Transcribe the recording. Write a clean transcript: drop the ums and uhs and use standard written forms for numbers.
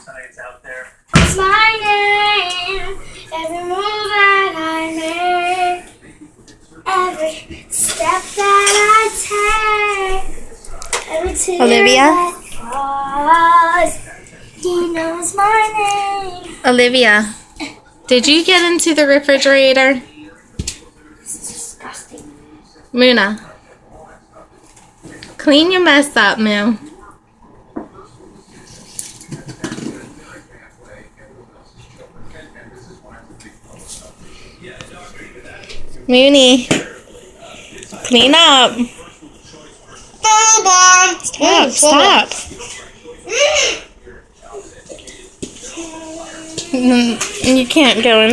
It's my name. Every move that I make, every step that I take, every tear Olivia? that falls, he knows my name. Olivia, did you get into the refrigerator? This is disgusting. Muna, clean your mess up, Moo. Mooney, clean up. Stop. You can't go in